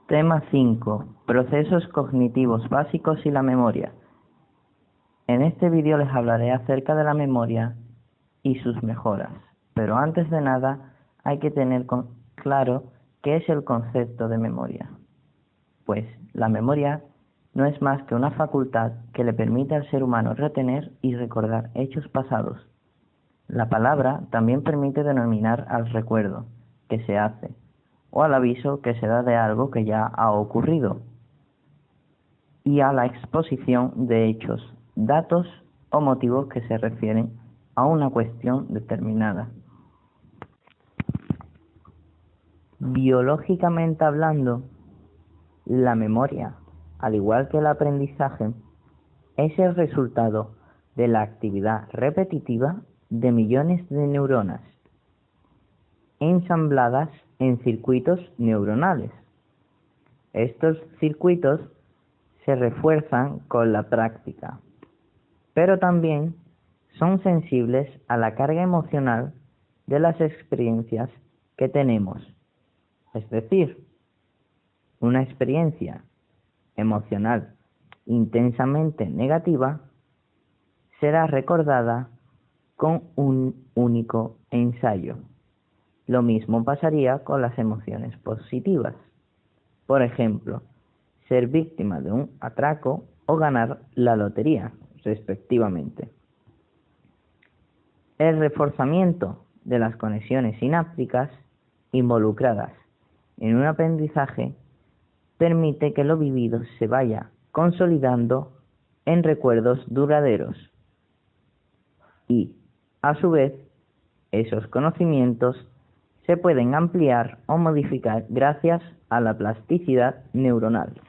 Tema 5. Procesos cognitivos básicos y la memoria. En este vídeo les hablaré acerca de la memoria y sus mejoras, pero antes de nada hay que tener claro qué es el concepto de memoria. Pues la memoria no es más que una facultad que le permite al ser humano retener y recordar hechos pasados. La palabra también permite denominar al recuerdo que se hace o al aviso que se da de algo que ya ha ocurrido, y a la exposición de hechos, datos o motivos que se refieren a una cuestión determinada. Biológicamente hablando, la memoria, al igual que el aprendizaje, es el resultado de la actividad repetitiva de millones de neuronas ensambladas en circuitos neuronales. Estos circuitos se refuerzan con la práctica, pero también son sensibles a la carga emocional de las experiencias que tenemos. Es decir, una experiencia emocional intensamente negativa será recordada con un único ensayo. Lo mismo pasaría con las emociones positivas. Por ejemplo, ser víctima de un atraco o ganar la lotería, respectivamente. El reforzamiento de las conexiones sinápticas involucradas en un aprendizaje permite que lo vivido se vaya consolidando en recuerdos duraderos y, a su vez, esos conocimientos se pueden ampliar o modificar gracias a la plasticidad neuronal.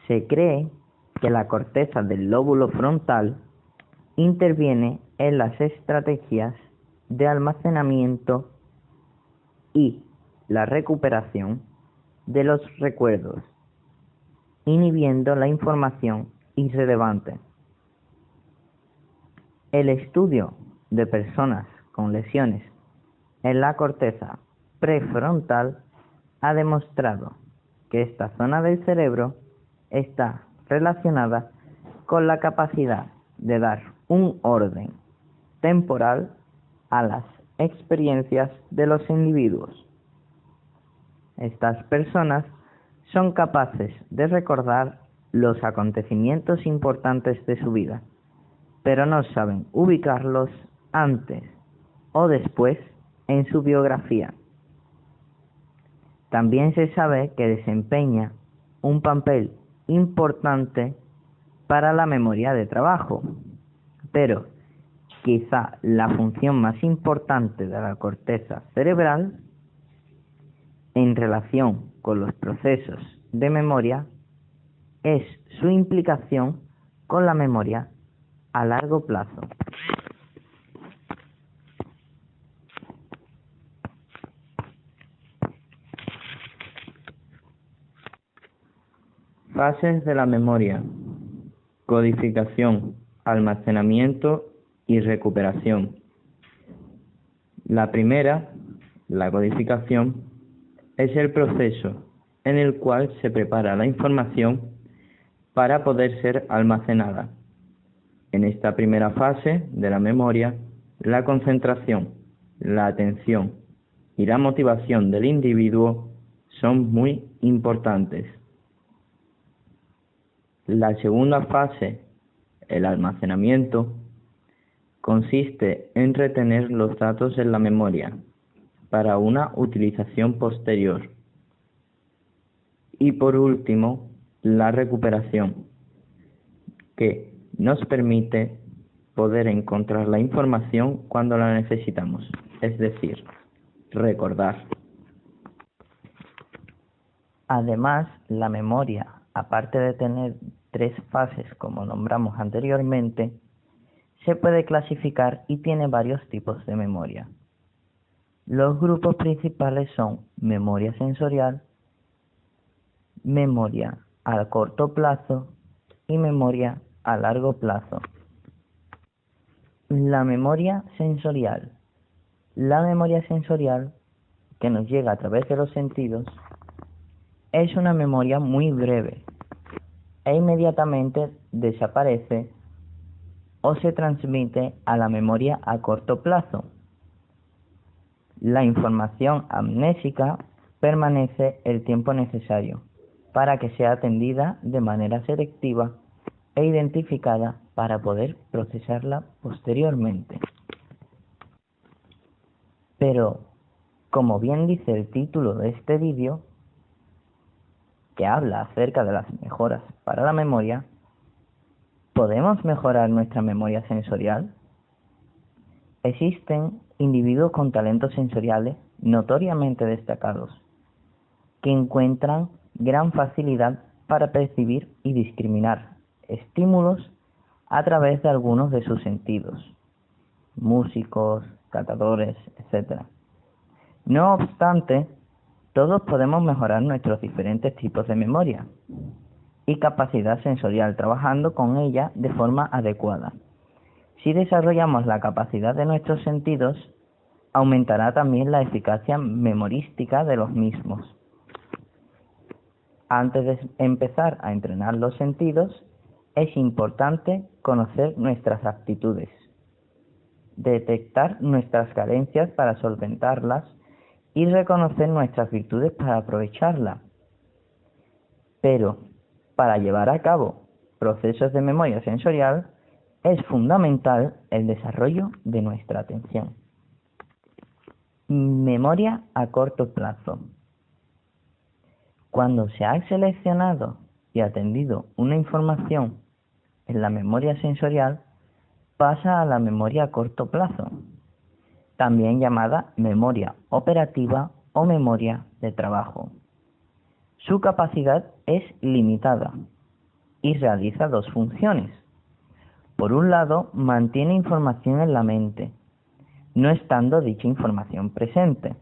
Se cree que la corteza del lóbulo frontal interviene en las estrategias de almacenamiento y la recuperación de los recuerdos, inhibiendo la información irrelevante. El estudio de personas con lesiones en la corteza prefrontal ha demostrado que esta zona del cerebro está relacionada con la capacidad de dar un orden temporal a las experiencias de los individuos. Estas personas son capaces de recordar los acontecimientos importantes de su vida, pero no saben ubicarlos antes o después en su biografía. También se sabe que desempeña un papel importante para la memoria de trabajo, pero quizá la función más importante de la corteza cerebral en relación con los procesos de memoria es su implicación con la memoria a largo plazo. Fases de la memoria: codificación, almacenamiento y recuperación. La primera, la codificación, es el proceso en el cual se prepara la información para poder ser almacenada. En esta primera fase de la memoria, la concentración, la atención y la motivación del individuo son muy importantes. La segunda fase, el almacenamiento, consiste en retener los datos en la memoria para una utilización posterior. Y por último, la recuperación, que nos permite poder encontrar la información cuando la necesitamos, es decir, recordar. Además, la memoria, aparte de tener 3 fases como nombramos anteriormente, se puede clasificar y tiene varios tipos de memoria. Los grupos principales son memoria sensorial, memoria a corto plazo y memoria a largo plazo. La memoria sensorial. La memoria sensorial, que nos llega a través de los sentidos, es una memoria muy breve e inmediatamente desaparece o se transmite a la memoria a corto plazo. La información amnésica permanece el tiempo necesario para que sea atendida de manera selectiva e identificada para poder procesarla posteriormente. Pero, como bien dice el título de este vídeo, que habla acerca de las mejoras para la memoria, ¿podemos mejorar nuestra memoria sensorial? Existen individuos con talentos sensoriales notoriamente destacados, que encuentran gran facilidad para percibir y discriminar estímulos a través de algunos de sus sentidos, músicos, cantadores, etc. No obstante, todos podemos mejorar nuestros diferentes tipos de memoria y capacidad sensorial trabajando con ella de forma adecuada. Si desarrollamos la capacidad de nuestros sentidos, aumentará también la eficacia memorística de los mismos. Antes de empezar a entrenar los sentidos, es importante conocer nuestras aptitudes, detectar nuestras carencias para solventarlas y reconocer nuestras virtudes para aprovecharlas. Pero, para llevar a cabo procesos de memoria sensorial, es fundamental el desarrollo de nuestra atención. Memoria a corto plazo. Cuando se ha seleccionado y atendido una información en la memoria sensorial, pasa a la memoria a corto plazo, también llamada memoria operativa o memoria de trabajo. Su capacidad es limitada y realiza dos funciones. Por un lado, mantiene información en la mente, no estando dicha información presente.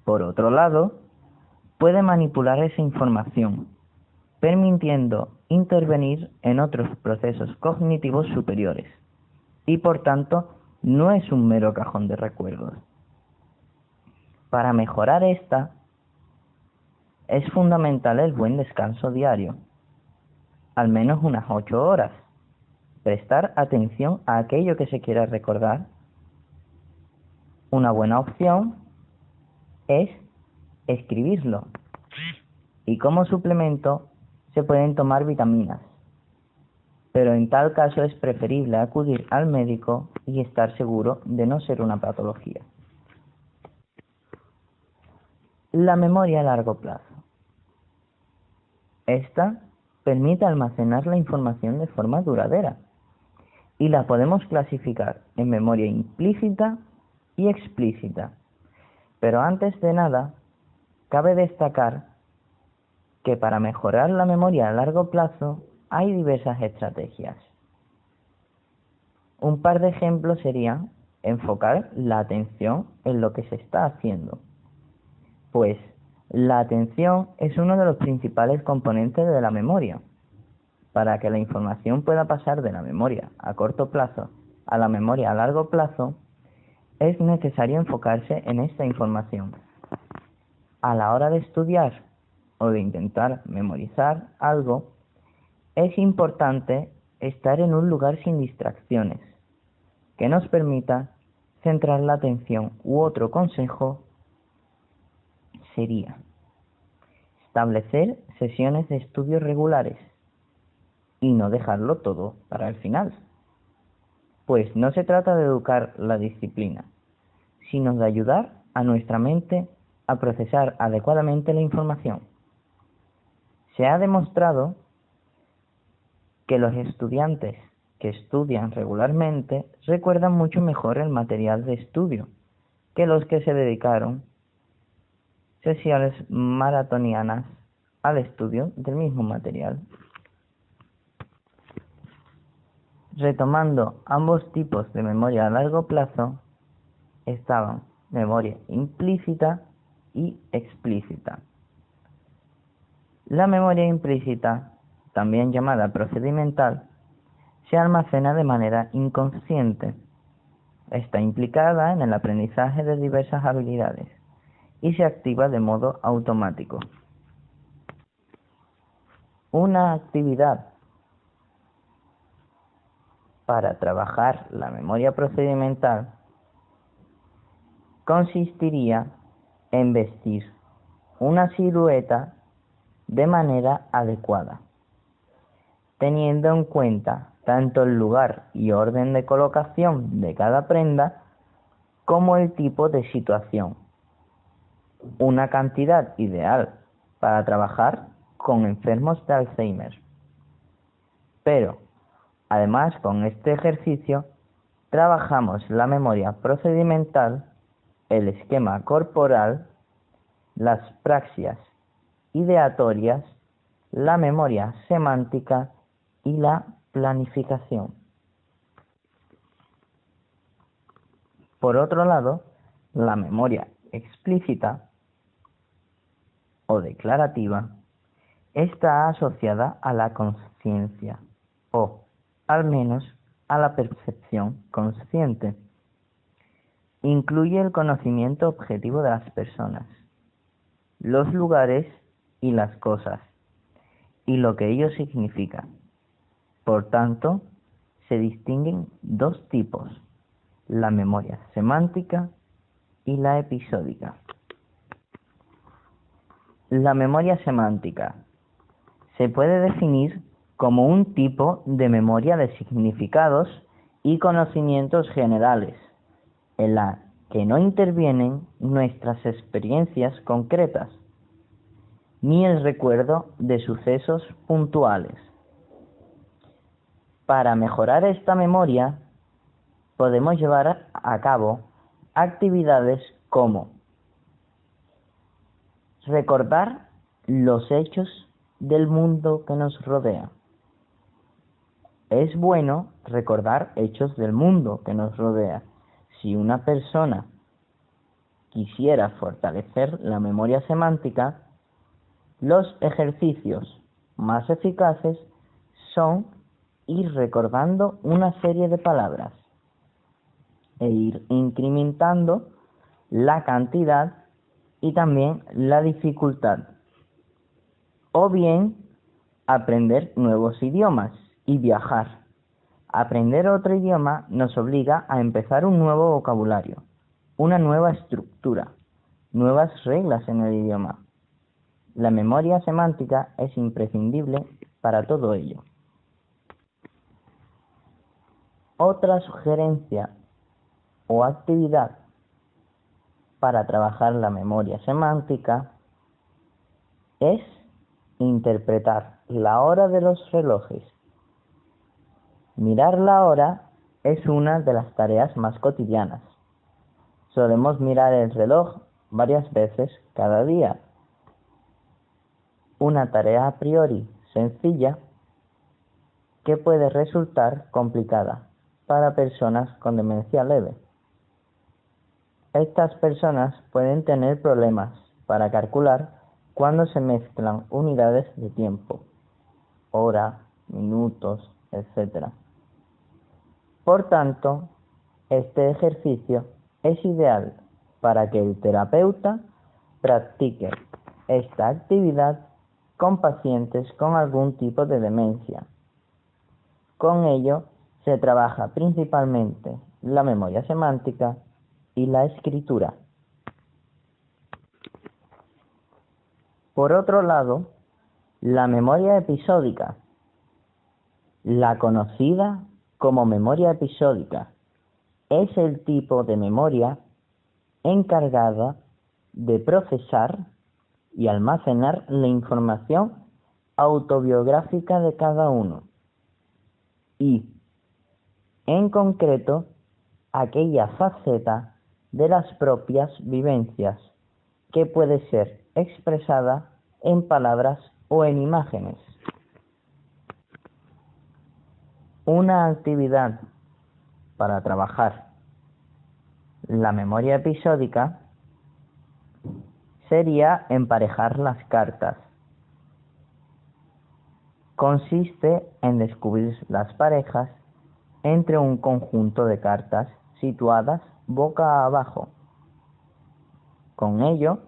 Por otro lado, puede manipular esa información, permitiendo intervenir en otros procesos cognitivos superiores, y por tanto no es un mero cajón de recuerdos. Para mejorar esta, es fundamental el buen descanso diario, al menos unas 8 horas. Prestar atención a aquello que se quiera recordar. Una buena opción es escribirlo. Y como suplemento se pueden tomar vitaminas. Pero en tal caso es preferible acudir al médico y estar seguro de no ser una patología. La memoria a largo plazo. Esta permite almacenar la información de forma duradera y la podemos clasificar en memoria implícita y explícita. Pero antes de nada, cabe destacar que para mejorar la memoria a largo plazo hay diversas estrategias. Un par de ejemplos serían enfocar la atención en lo que se está haciendo, pues la atención es uno de los principales componentes de la memoria. Para que la información pueda pasar de la memoria a corto plazo a la memoria a largo plazo, es necesario enfocarse en esta información. A la hora de estudiar o de intentar memorizar algo, es importante estar en un lugar sin distracciones, que nos permita centrar la atención. Otro consejo sería establecer sesiones de estudio regulares y no dejarlo todo para el final. Pues no se trata de educar la disciplina, sino de ayudar a nuestra mente a procesar adecuadamente la información. Se ha demostrado que los estudiantes que estudian regularmente recuerdan mucho mejor el material de estudio que los que se dedicaron sesiones maratonianas al estudio del mismo material. Retomando ambos tipos de memoria a largo plazo, estaban memoria implícita y explícita. La memoria implícita, también llamada procedimental, se almacena de manera inconsciente. Está implicada en el aprendizaje de diversas habilidades y se activa de modo automático. Una actividad para trabajar la memoria procedimental consistiría en vestir una silueta de manera adecuada, teniendo en cuenta tanto el lugar y orden de colocación de cada prenda como el tipo de situación. Una cantidad ideal para trabajar con enfermos de Alzheimer. Pero, además, con este ejercicio, trabajamos la memoria procedimental, el esquema corporal, las praxias ideatorias, la memoria semántica y la planificación. Por otro lado, la memoria explícita o declarativa está asociada a la conciencia, o al menos a la percepción consciente. Incluye el conocimiento objetivo de las personas, los lugares y las cosas, y lo que ello significa. Por tanto, se distinguen dos tipos: la memoria semántica y la episódica. La memoria semántica se puede definir como un tipo de memoria de significados y conocimientos generales, en la que no intervienen nuestras experiencias concretas, ni el recuerdo de sucesos puntuales. Para mejorar esta memoria, podemos llevar a cabo actividades como recordar los hechos del mundo que nos rodea. Es bueno recordar hechos del mundo que nos rodea. Si una persona quisiera fortalecer la memoria semántica, los ejercicios más eficaces son ir recordando una serie de palabras e ir incrementando la cantidad y también la dificultad. O bien, aprender nuevos idiomas y viajar. Aprender otro idioma nos obliga a empezar un nuevo vocabulario, una nueva estructura, nuevas reglas en el idioma. La memoria semántica es imprescindible para todo ello. Otra sugerencia o actividad para trabajar la memoria semántica es interpretar la hora de los relojes. Mirar la hora es una de las tareas más cotidianas. Solemos mirar el reloj varias veces cada día. Una tarea a priori sencilla que puede resultar complicada para personas con demencia leve. Estas personas pueden tener problemas para calcular cuando se mezclan unidades de tiempo, hora, minutos, etc. Por tanto, este ejercicio es ideal para que el terapeuta practique esta actividad con pacientes con algún tipo de demencia. Con ello, se trabaja principalmente la memoria semántica y la escritura. Por otro lado, la memoria episódica, la conocida como memoria episódica, es el tipo de memoria encargada de procesar y almacenar la información autobiográfica de cada uno y, en concreto, aquella faceta de las propias vivencias que puede ser expresada en palabras o en imágenes. Una actividad para trabajar la memoria episódica sería emparejar las cartas. consiste en descubrir las parejas entre un conjunto de cartas situadas boca abajo. Con ello,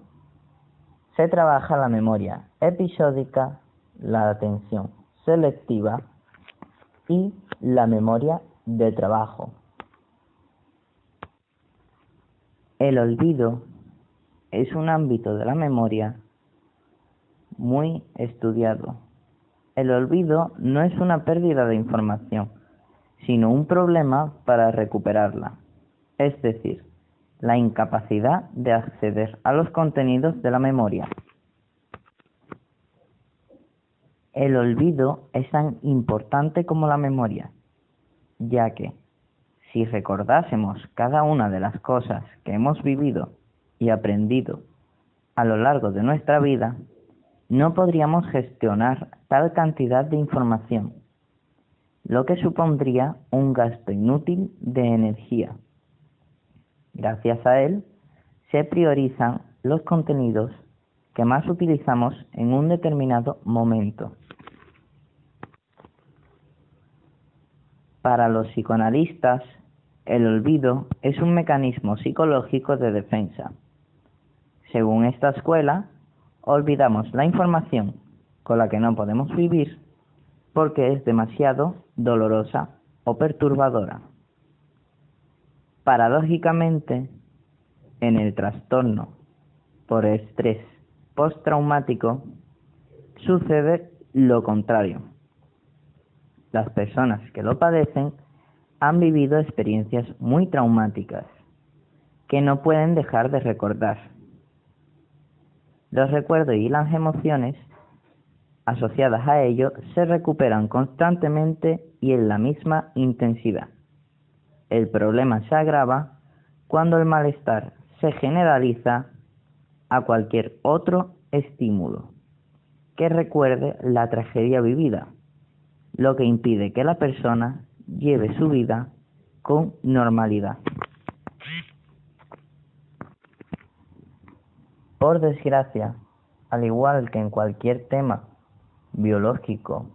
se trabaja la memoria episódica, la atención selectiva y la memoria de trabajo. El olvido es un ámbito de la memoria muy estudiado. El olvido no es una pérdida de información, sino un problema para recuperarla, es decir, la incapacidad de acceder a los contenidos de la memoria. El olvido es tan importante como la memoria, ya que si recordásemos cada una de las cosas que hemos vivido y aprendido a lo largo de nuestra vida, no podríamos gestionar tal cantidad de información, lo que supondría un gasto inútil de energía. Gracias a él, se priorizan los contenidos que más utilizamos en un determinado momento. Para los psicoanalistas, el olvido es un mecanismo psicológico de defensa. Según esta escuela, olvidamos la información con la que no podemos vivir porque es demasiado dolorosa o perturbadora. Paradójicamente, en el trastorno por estrés postraumático sucede lo contrario. Las personas que lo padecen han vivido experiencias muy traumáticas que no pueden dejar de recordar. Los recuerdos y las emociones asociadas a ello se recuperan constantemente y en la misma intensidad. El problema se agrava cuando el malestar se generaliza a cualquier otro estímulo que recuerde la tragedia vivida, lo que impide que la persona lleve su vida con normalidad. Por desgracia, al igual que en cualquier tema biológico,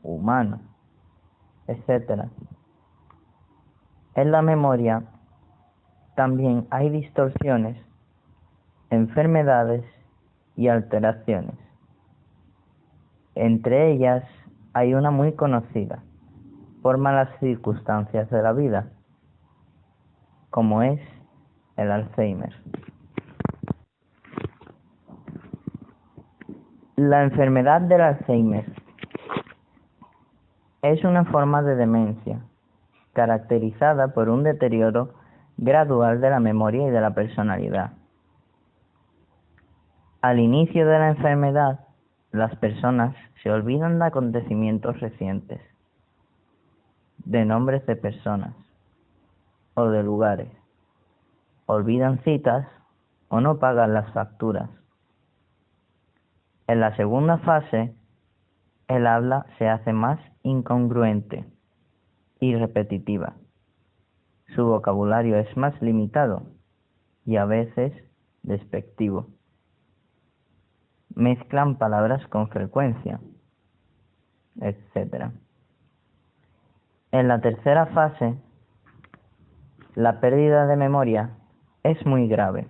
humano, etc., en la memoria también hay distorsiones, enfermedades y alteraciones. Entre ellas hay una muy conocida por malas circunstancias de la vida, como es el Alzheimer. La enfermedad del Alzheimer es una forma de demencia caracterizada por un deterioro gradual de la memoria y de la personalidad. Al inicio de la enfermedad, las personas se olvidan de acontecimientos recientes, de nombres de personas o de lugares, olvidan citas o no pagan las facturas. En la segunda fase, el habla se hace más incongruente y repetitiva. Su vocabulario es más limitado y a veces despectivo. Mezclan palabras con frecuencia, etc. En la tercera fase, la pérdida de memoria es muy grave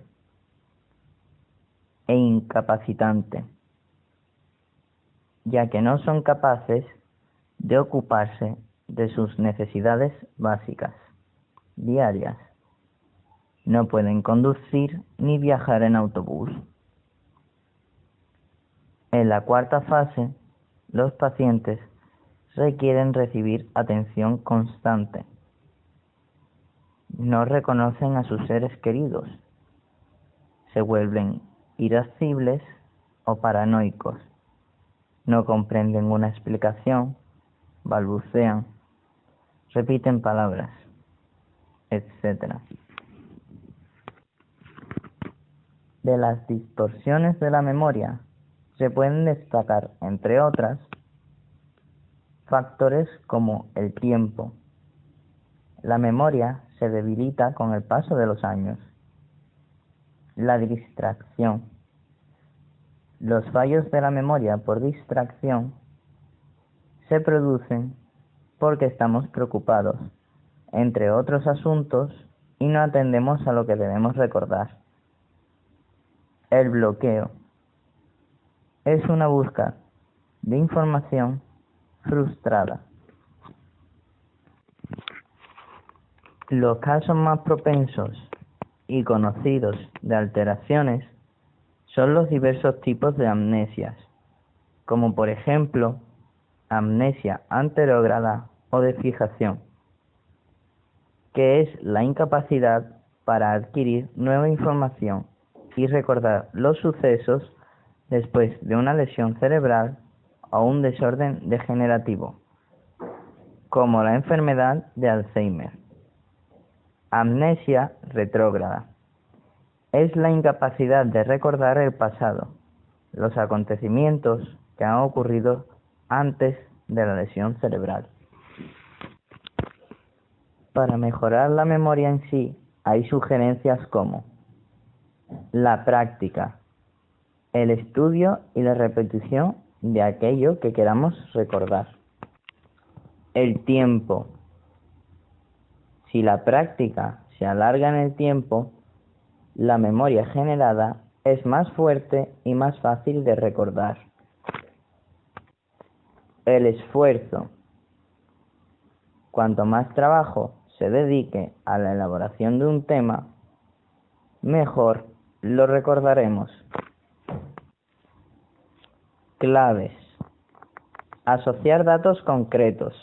e incapacitante, ya que no son capaces de ocuparse de sus necesidades básicas, diarias. No pueden conducir ni viajar en autobús. En la cuarta fase, los pacientes requieren recibir atención constante. No reconocen a sus seres queridos. Se vuelven irascibles o paranoicos. No comprenden una explicación, balbucean, repiten palabras, etc. De las distorsiones de la memoria se pueden destacar, entre otras, factores como el tiempo. La memoria se debilita con el paso de los años. La distracción. Los fallos de la memoria por distracción se producen porque estamos preocupados, entre otros asuntos, y no atendemos a lo que debemos recordar. El bloqueo es una búsqueda de información frustrada. Los casos más propensos y conocidos de alteraciones son los diversos tipos de amnesias, como por ejemplo amnesia anterógrada o de fijación, que es la incapacidad para adquirir nueva información y recordar los sucesos después de una lesión cerebral o un desorden degenerativo, como la enfermedad de Alzheimer. Amnesia retrógrada es la incapacidad de recordar el pasado, los acontecimientos que han ocurrido antes de la lesión cerebral. Para mejorar la memoria en sí, hay sugerencias como la práctica, el estudio y la repetición de aquello que queramos recordar. El tiempo. Si la práctica se alarga en el tiempo, la memoria generada es más fuerte y más fácil de recordar. El esfuerzo. Cuanto más trabajo se dedique a la elaboración de un tema, mejor lo recordaremos. Claves. Asociar datos concretos,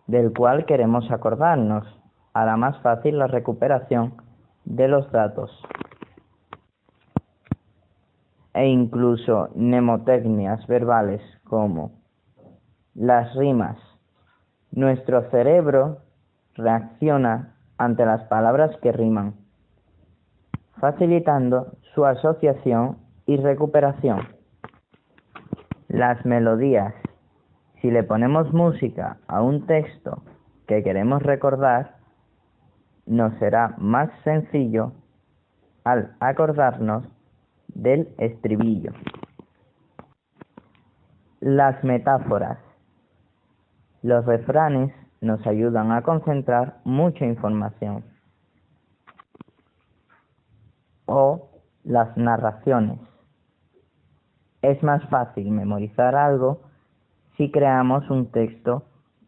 del cual queremos acordarnos, hará más fácil la recuperación de los datos. E incluso mnemotecnias verbales como las rimas. Nuestro cerebro reacciona ante las palabras que riman, facilitando su asociación y recuperación. Las melodías. Si le ponemos música a un texto que queremos recordar, nos será más sencillo al acordarnos del estribillo. Las metáforas. Los refranes nos ayudan a concentrar mucha información. O las narraciones. Es más fácil memorizar algo si creamos un texto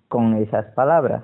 con esas palabras.